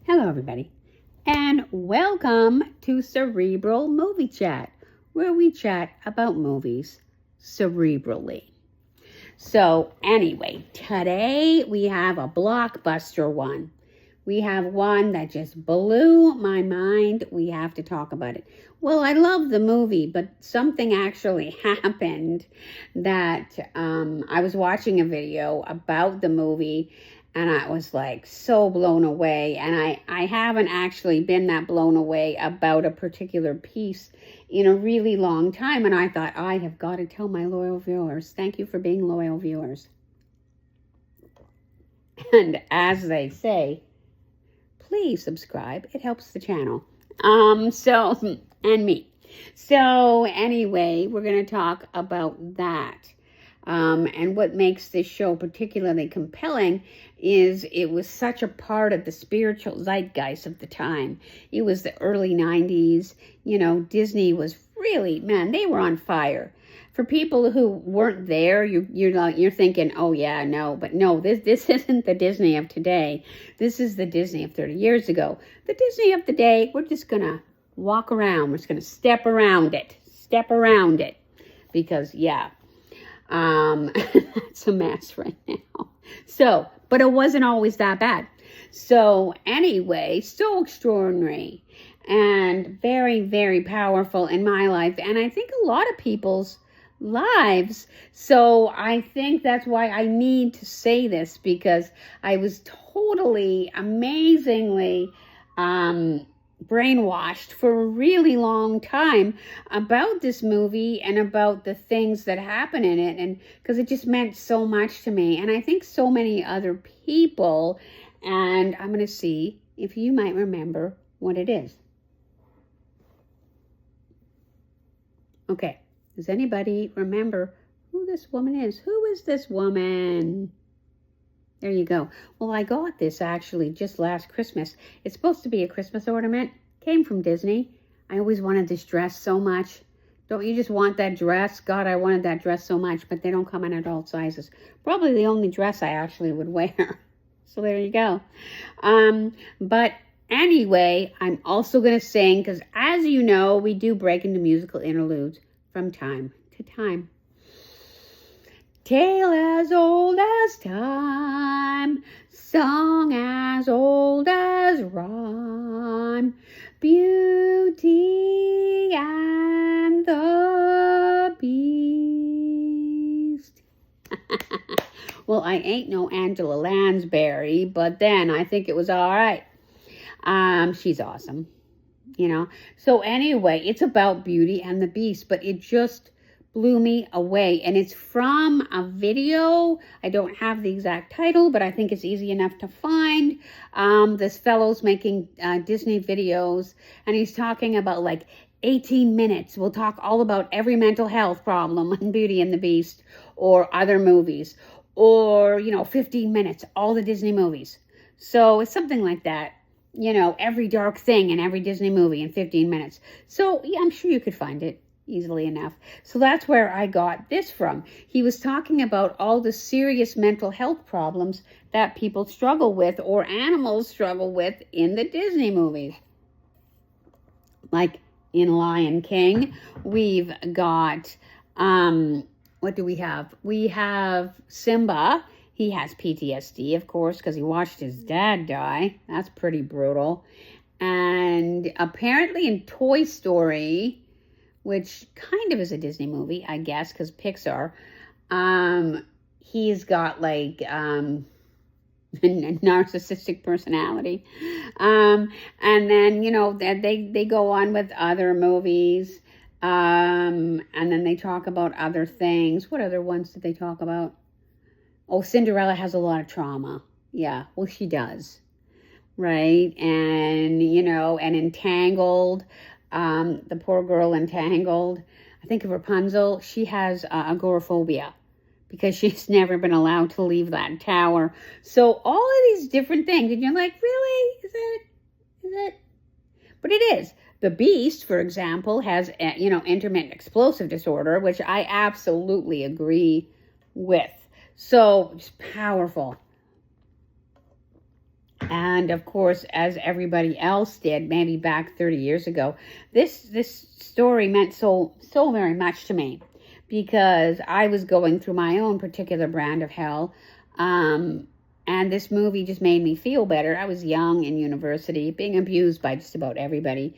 Hello, everybody, and welcome to Cerebral Movie Chat, where we chat about movies cerebrally. So, anyway, today we have a blockbuster one. We have one that just blew my mind. We have to talk about it. Well, I love the movie, but something actually happened that I was watching a video about the movie, and I was like so blown away. And I haven't actually been that blown away about a particular piece in a really long time. And I thought, I have got to tell my loyal viewers. Thank you for being loyal viewers. And as they say, please subscribe. It helps the channel. And me. So anyway, we're going to talk about that. And what makes this show particularly compelling is it was such a part of the spiritual zeitgeist of the time. It was the early 90s. You know, Disney was really, man, they were on fire. For people who weren't there, you're thinking, oh yeah, no, but no, this isn't the Disney of today. This is the Disney of 30 years ago. The Disney of the day, we're just gonna walk around. We're just gonna step around it, because yeah, it's a mess right now. So, but it wasn't always that bad. So anyway, so extraordinary and very, very powerful in my life, and I think a lot of people's lives. So I think that's why I need to say this, because I was totally amazingly brainwashed for a really long time about this movie and about the things that happen in it, and because it just meant so much to me, and I think so many other people. And I'm going to see if you might remember what it is. Okay. Does anybody remember who this woman is? Who is this woman? There you go. Well, I got this actually just last Christmas. It's supposed to be a Christmas ornament. Came from Disney. I always wanted this dress so much. Don't you just want that dress? God, I wanted that dress so much, but they don't come in adult sizes. Probably the only dress I actually would wear. So there you go. But anyway, I'm also going to sing, because as you know, we do break into musical interludes from time to time. Tale as old as time, song as old as rhyme, Beauty and the Beast. Well, I ain't no Angela Lansbury, but then I think it was all right. She's awesome. You know, so anyway, it's about Beauty and the Beast, but it just blew me away. And it's from a video. I don't have the exact title, but I think it's easy enough to find. This fellow's making Disney videos, and he's talking about like 18 minutes. We'll talk all about every mental health problem in Beauty and the Beast or other movies, or, 15 minutes, all the Disney movies. So it's something like that. Every dark thing in every Disney movie in 15 minutes. So, yeah, I'm sure you could find it easily enough. So that's where I got this from. He was talking about all the serious mental health problems that people struggle with, or animals struggle with, in the Disney movies. Like in Lion King, we've got, what do we have? We have Simba. He has PTSD, of course, because he watched his dad die. That's pretty brutal. And apparently in Toy Story, which kind of is a Disney movie, I guess, because Pixar, he's got like a narcissistic personality. And then, they go on with other movies. And then they talk about other things. What other ones did they talk about? Oh, Cinderella has a lot of trauma. Yeah, well, she does. Right? And, and Entangled, the poor girl Entangled, I think of Rapunzel, she has agoraphobia because she's never been allowed to leave that tower. So all of these different things, and you're like, really? Is it? But it is. The Beast, for example, has, intermittent explosive disorder, which I absolutely agree with. So, just powerful. And of course, as everybody else did, maybe back 30 years ago, this story meant so very much to me, because I was going through my own particular brand of hell. And this movie just made me feel better. I was young in university, being abused by just about everybody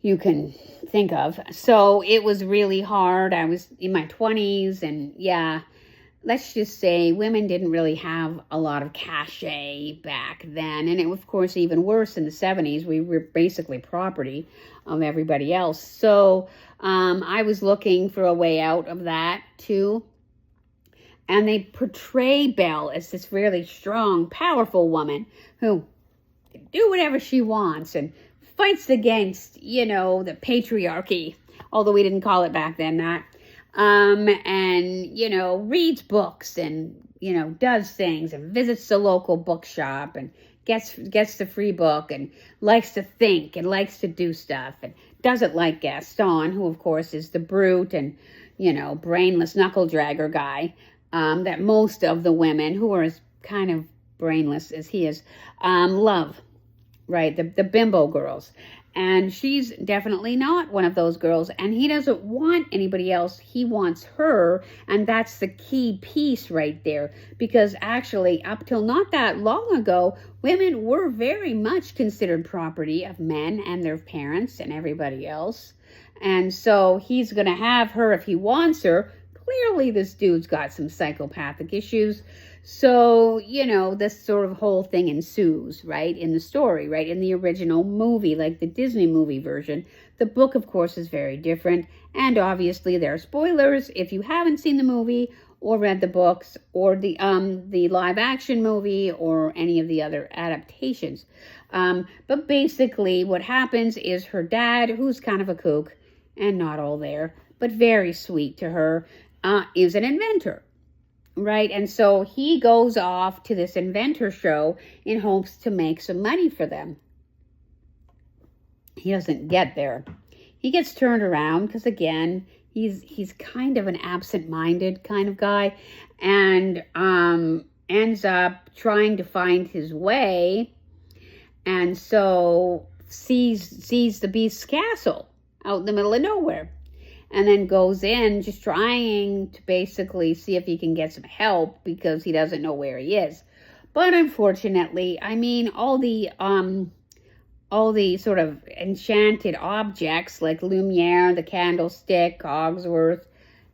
you can think of. So it was really hard. I was in my 20s, and yeah, let's just say women didn't really have a lot of cachet back then. And it was, of course, even worse in the 70s. We were basically property of everybody else. So I was looking for a way out of that too. And they portray Belle as this really strong, powerful woman who can do whatever she wants and fights against, the patriarchy, although we didn't call it back then that. And reads books and, does things and visits the local bookshop and gets the free book and likes to think and likes to do stuff and doesn't like Gaston, who, of course, is the brute and, brainless knuckle dragger guy. That most of the women who are as kind of brainless as he is, love, right? The bimbo girls. And she's definitely not one of those girls. And he doesn't want anybody else. He wants her. And that's the key piece right there. Because actually, up till not that long ago, women were very much considered property of men and their parents and everybody else. And so he's going to have her if he wants her. Clearly, this dude's got some psychopathic issues. So, this sort of whole thing ensues, right, in the story, right, in the original movie, like the Disney movie version. The book, of course, is very different. And obviously, there are spoilers if you haven't seen the movie or read the books or the live action movie or any of the other adaptations. But basically, what happens is her dad, who's kind of a kook and not all there, but very sweet to her, is an inventor, right? And so he goes off to this inventor show in hopes to make some money for them. He doesn't get there. He gets turned around because, again, he's kind of an absent-minded kind of guy, and ends up trying to find his way, and so sees the beast's castle out in the middle of nowhere. And then goes in just trying to basically see if he can get some help because he doesn't know where he is. But unfortunately, all the sort of enchanted objects like Lumiere, the candlestick, Cogsworth,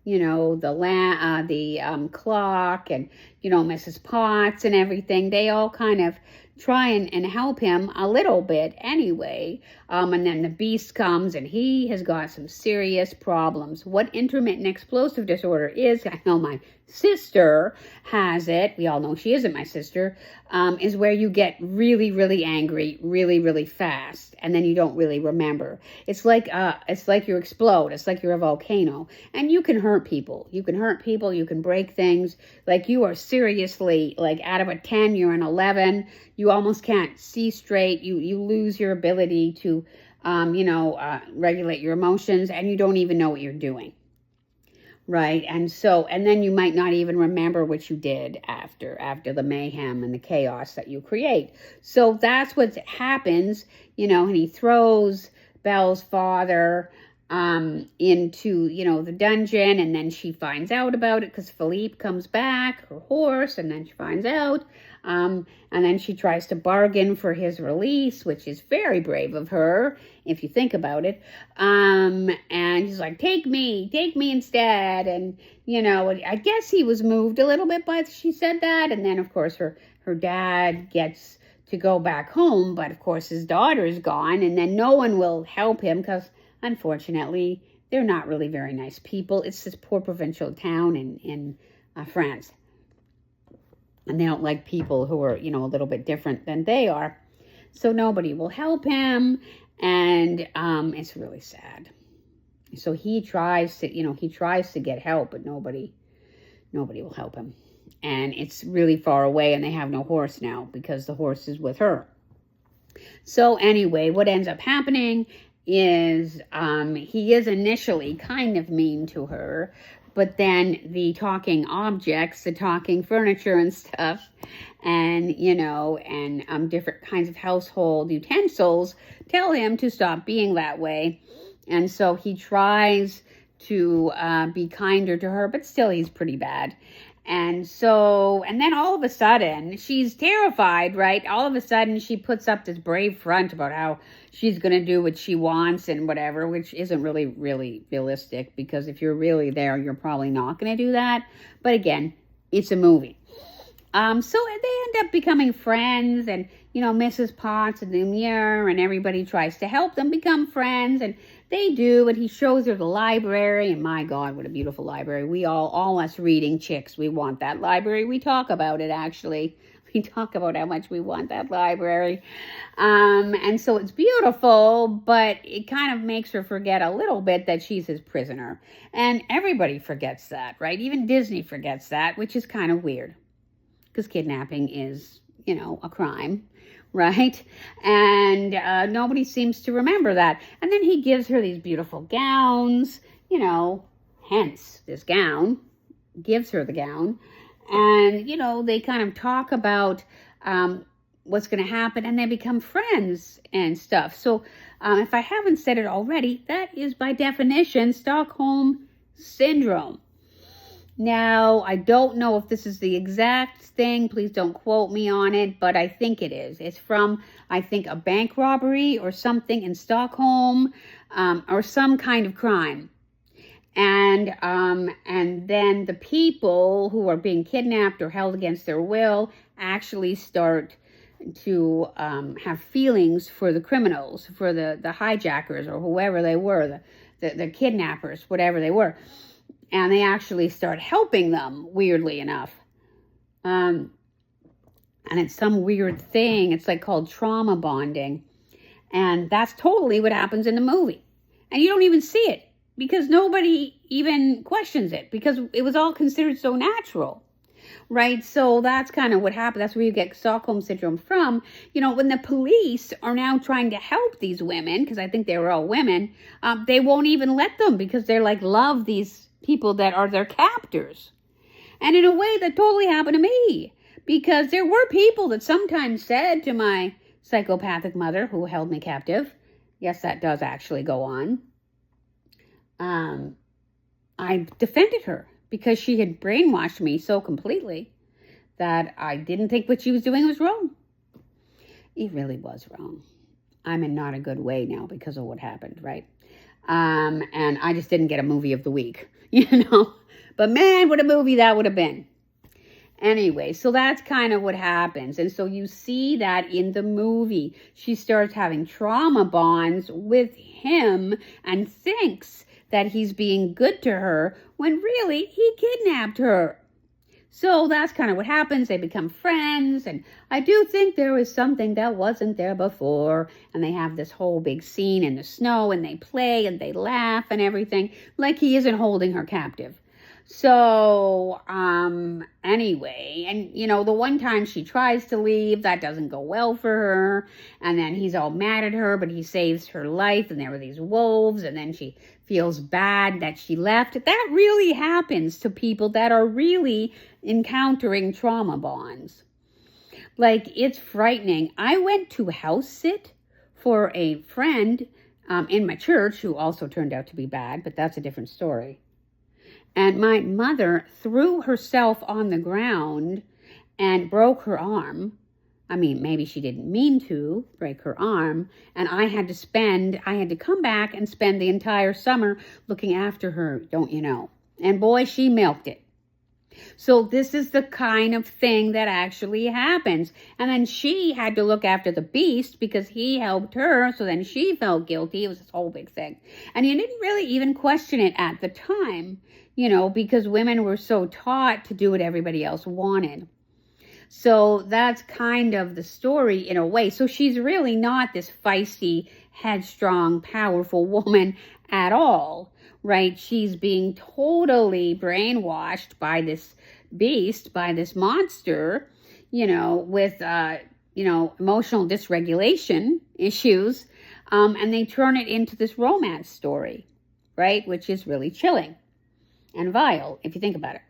the clock, and Mrs. Potts and everything, they all kind of try and help him a little bit anyway. And then the beast comes and he has got some serious problems. What intermittent explosive disorder is, I know my sister has it. We all know she isn't my sister. Is where you get really, really angry, really, really fast, and then you don't really remember. It's like you explode. It's like you're a volcano, and you can hurt people. You can break things. Like you are seriously, like out of a 10, you're an 11. You almost can't see straight. You lose your ability to, regulate your emotions, and you don't even know what you're doing. Right. And then you might not even remember what you did after the mayhem and the chaos that you create. So that's what happens, and he throws Belle's father into, the dungeon, and then she finds out about it because Philippe comes back, her horse, and then she finds out. And then she tries to bargain for his release, which is very brave of her, if you think about it. And he's like, take me instead. And, I guess he was moved a little bit by she said that. And then, of course, her dad gets to go back home. But, of course, his daughter's gone. And then no one will help him because, unfortunately, they're not really very nice people. It's this poor provincial town in France. And they don't like people who are, a little bit different than they are. So nobody will help him. And it's really sad. So he tries to get help, but nobody will help him. And it's really far away, and they have no horse now because the horse is with her. So anyway, what ends up happening is he is initially kind of mean to her, but then the talking objects, the talking furniture and stuff, and, different kinds of household utensils tell him to stop being that way. And so he tries to be kinder to her, but still he's pretty bad. And then all of a sudden, she's terrified, right? All of a sudden, she puts up this brave front about how she's going to do what she wants and whatever, which isn't really, really realistic, because if you're really there, you're probably not going to do that. But again, it's a movie. So they end up becoming friends, and, Mrs. Potts and the mirror, and everybody tries to help them become friends, and they do, and he shows her the library, and my God, what a beautiful library. We all us reading chicks, we want that library. We talk about it, actually. We talk about how much we want that library. And so it's beautiful, but it kind of makes her forget a little bit that she's his prisoner. And everybody forgets that, right? Even Disney forgets that, which is kind of weird, because kidnapping is, a crime, right? And nobody seems to remember that. And then he gives her these beautiful gowns, hence this gown, gives her the gown. And, they kind of talk about what's going to happen, and they become friends and stuff. So if I haven't said it already, that is by definition Stockholm Syndrome. Now, I don't know if this is the exact thing. Please don't quote me on it, but I think it is. It's from, I think, a bank robbery or something in Stockholm, or some kind of crime. And then the people who are being kidnapped or held against their will actually start to have feelings for the criminals, for the hijackers or whoever they were, the kidnappers, whatever they were. And they actually start helping them, weirdly enough. And it's some weird thing. It's like called trauma bonding. And that's totally what happens in the movie. And you don't even see it, because nobody even questions it, because it was all considered so natural, right? So that's kind of what happened. That's where you get Stockholm Syndrome from. When the police are now trying to help these women, because I think they were all women, they won't even let them, because they're like, love these people that are their captors. And in a way that totally happened to me, because there were people that sometimes said to my psychopathic mother who held me captive, yes, that does actually go on, I defended her because she had brainwashed me so completely that I didn't think what she was doing was wrong. It really was wrong. I'm in not a good way now because of what happened, right? And I just didn't get a movie of the week, But man, what a movie that would have been. Anyway, so that's kind of what happens. And so you see that in the movie. She starts having trauma bonds with him and thinks that he's being good to her when really he kidnapped her. So that's kind of what happens. They become friends, and I do think there is something that wasn't there before, and they have this whole big scene in the snow, and they play, and they laugh, and everything, like he isn't holding her captive. So, anyway, and, the one time she tries to leave, that doesn't go well for her, and then he's all mad at her, but he saves her life, and there were these wolves, and then she feels bad that she left. That really happens to people that are really encountering trauma bonds. Like, it's frightening. I went to house sit for a friend in my church who also turned out to be bad, but that's a different story. And my mother threw herself on the ground and broke her arm. I mean, maybe she didn't mean to break her arm. And I had to come back and spend the entire summer looking after her, don't you know? And boy, she milked it. So this is the kind of thing that actually happens. And then she had to look after the beast because he helped her. So then she felt guilty. It was this whole big thing. And you didn't really even question it at the time, because women were so taught to do what everybody else wanted. So that's kind of the story in a way. So she's really not this feisty, headstrong, powerful woman at all, right? She's being totally brainwashed by this beast, by this monster, with, emotional dysregulation issues. And they turn it into this romance story, right? Which is really chilling. and vile, if you think about it.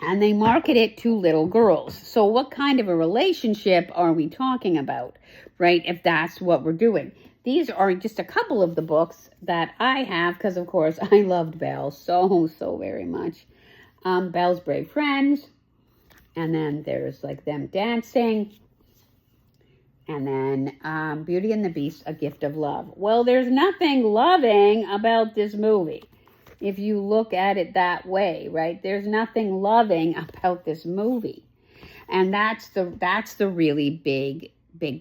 And they market it to little girls. So what kind of a relationship are we talking about, right, if that's what we're doing? These are just a couple of the books that I have because, of course, I loved Belle so very much. Belle's Brave Friends. And then there's like them dancing. And then Beauty and the Beast, A Gift of Love. Well, there's nothing loving about this movie, if you look at it that way, right? There's nothing loving about this movie. And that's the really big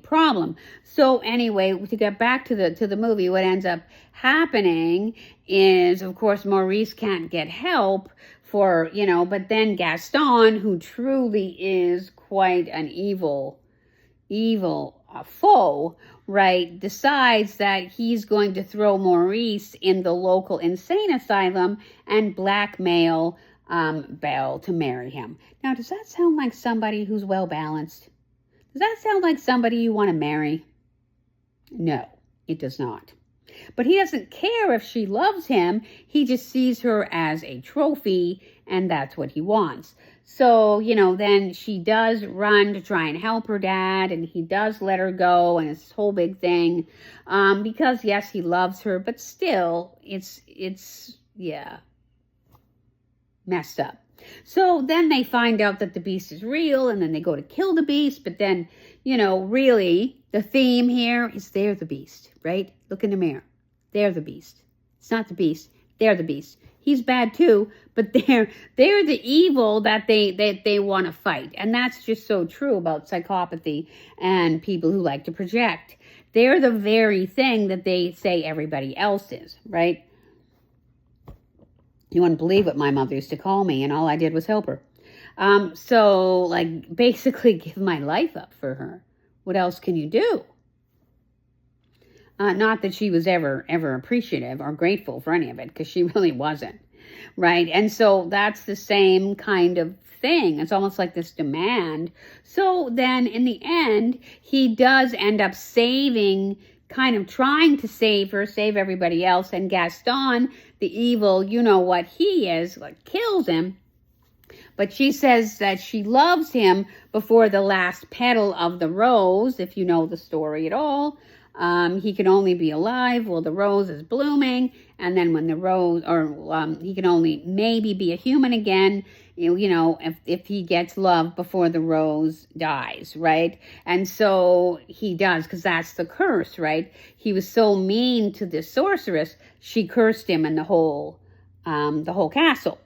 problem. So anyway, to get back to the movie, what ends up happening is, of course, Maurice can't get help for, but then Gaston, who truly is quite an evil foe, right, decides that he's going to throw Maurice in the local insane asylum and blackmail Belle to marry him. Now, does that sound like somebody who's well-balanced? Does that sound like somebody you want to marry? No, it does not. But he doesn't care if she loves him. He just sees her as a trophy, and that's what he wants. So, then she does run to try and help her dad, and he does let her go, and it's this whole big thing. Because, yes, he loves her, but still, it's messed up. So then they find out that the beast is real, and then they go to kill the beast, but then, really, the theme here is they're the beast, right? Look in the mirror. They're the beast. It's not the beast. They're the beast. He's bad too, but they're the evil that they want to fight. And that's just so true about psychopathy and people who like to project. They're the very thing that they say everybody else is, right? You wouldn't believe what my mother used to call me, and all I did was help her. So, like, basically give my life up for her. What else can you do? Not that she was ever appreciative or grateful for any of it, because she really wasn't, right? And so that's the same kind of thing. It's almost like this demand. So then in the end, he does end up saving, kind of trying to save her, save everybody else. And Gaston, the evil, you know what he is, like, kills him. But she says that she loves him before the last petal of the rose, if you know the story at all. He can only be alive while the rose is blooming, and then when the rose, he can only maybe be a human again, if he gets love before the rose dies, right? And so he does, because that's the curse, right? He was so mean to this sorceress, she cursed him and the whole castle.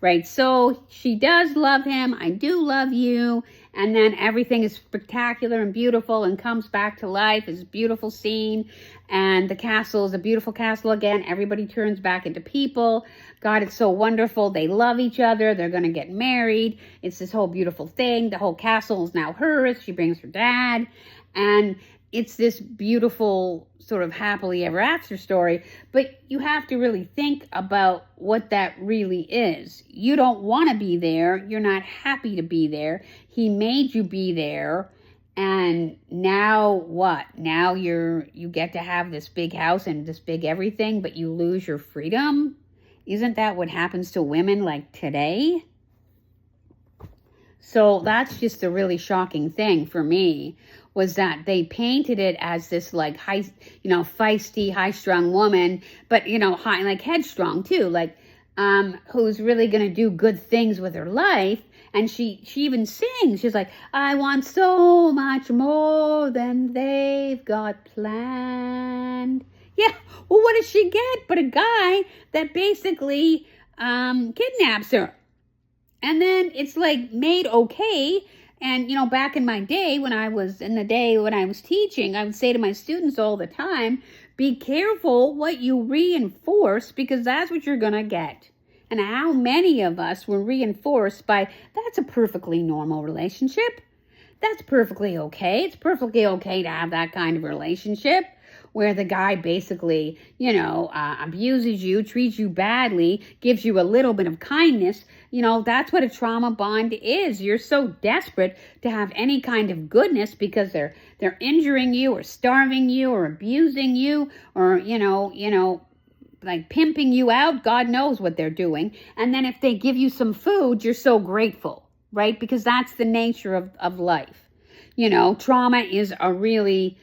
Right, so she does love him. I do love you. And then everything is spectacular and beautiful and comes back to life. It's a beautiful scene. And the castle is a beautiful castle again. Everybody turns back into people. God, it's so wonderful. They love each other. They're going to get married. It's this whole beautiful thing. The whole castle is now hers. She brings her dad. And it's this beautiful sort of happily ever after story, but you have to really think about what that really is. You don't want to be there. You're not happy to be there. He made you be there. And now what? Now you get to have this big house and this big everything, but you lose your freedom? Isn't that what happens to women like today? So that's just a really shocking thing for me, was that they painted it as this like high, feisty, high-strung woman, but, high, like headstrong too, like, who's really going to do good things with her life. And she even sings. She's like, I want so much more than they've got planned. Yeah, well, what does she get but a guy that basically kidnaps her? And then it's like made okay. And, back in my day, when I was teaching, I would say to my students all the time, be careful what you reinforce, because that's what you're going to get. And how many of us were reinforced by, that's a perfectly normal relationship. That's perfectly okay. It's perfectly okay to have that kind of relationship where the guy basically, abuses you, treats you badly, gives you a little bit of kindness. That's what a trauma bond is. You're so desperate to have any kind of goodness because they're injuring you or starving you or abusing you or, like pimping you out. God knows what they're doing. And then if they give you some food, you're so grateful, right? Because that's the nature of life. You know, trauma is a really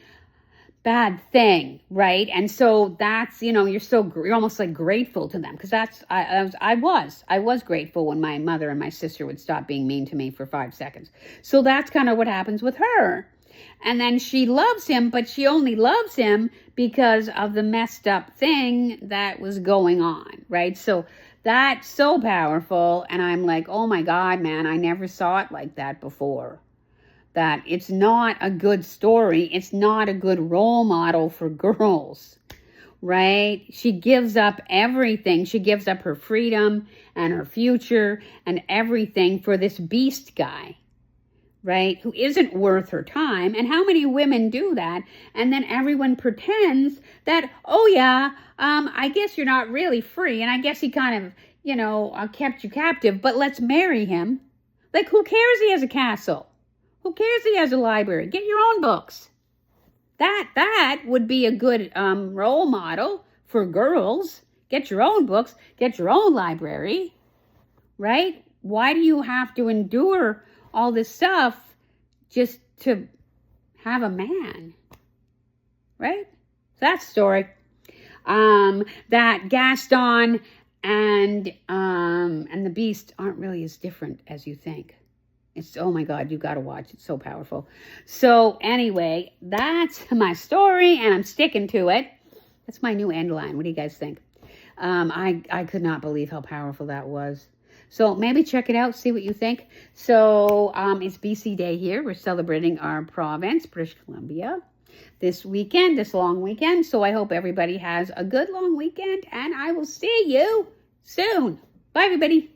bad thing, right? And so that's, you know, you're almost like grateful to them, because I was grateful when my mother and my sister would stop being mean to me for 5 seconds. So that's kind of what happens with her. And then she loves him, but she only loves him because of the messed up thing that was going on, right? So that's so powerful. And I'm like, oh my God, man, I never saw it like that before. That it's not a good story. It's not a good role model for girls, right? She gives up everything. She gives up her freedom and her future and everything for this beast guy, right? Who isn't worth her time. And how many women do that? And then everyone pretends that, oh yeah, I guess you're not really free. And I guess he kind of, you know, kept you captive, but let's marry him. Like, who cares he has a castle? Who cares he has a library? Get your own books. That would be a good role model for girls. Get your own books. Get your own library. Right? Why do you have to endure all this stuff just to have a man? Right? That's the story. That Gaston and the Beast aren't really as different as you think. It's, oh my God, you got to watch. It's so powerful. So anyway, that's my story, and I'm sticking to it. That's my new end line. What do you guys think? I could not believe how powerful that was. So maybe check it out, see what you think. So it's BC Day here. We're celebrating our province, British Columbia, this weekend, this long weekend. So I hope everybody has a good long weekend, and I will see you soon. Bye, everybody.